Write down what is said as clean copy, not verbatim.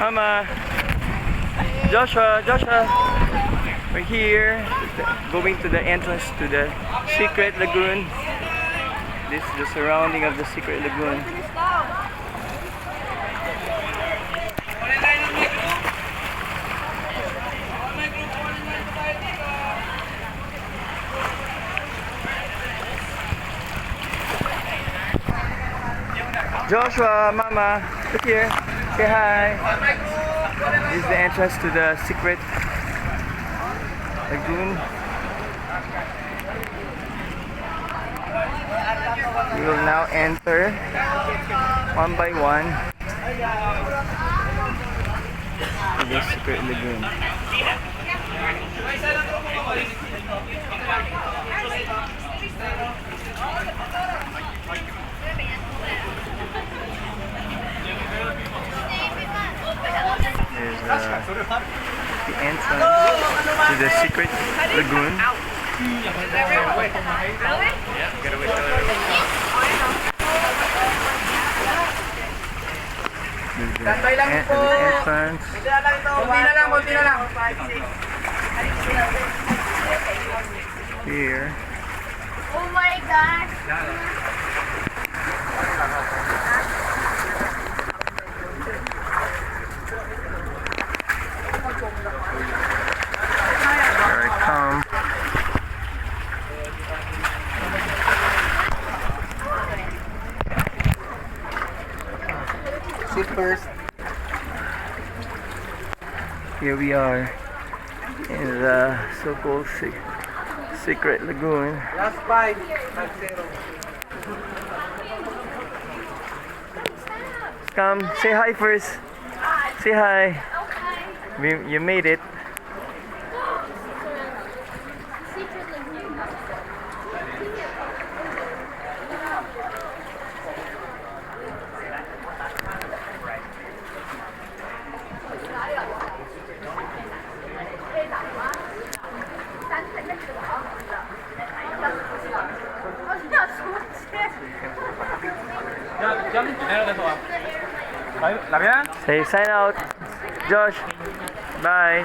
Mama. Joshua. We're here. Going to the entrance to the secret lagoon. This is the surrounding of the secret lagoon. Joshua, Mama, look here. Say hi. This is the entrance to the secret lagoon. We will now enter one by one to the secret lagoon. There's the entrance to the secret lagoon. Entrance. Here. Oh my gosh! Here I come. Sit first. Here we are in the so-called secret lagoon. Last 5. 5-0. Come, say hi first. Say hi. You made it. Say sign out. Josh. Bye.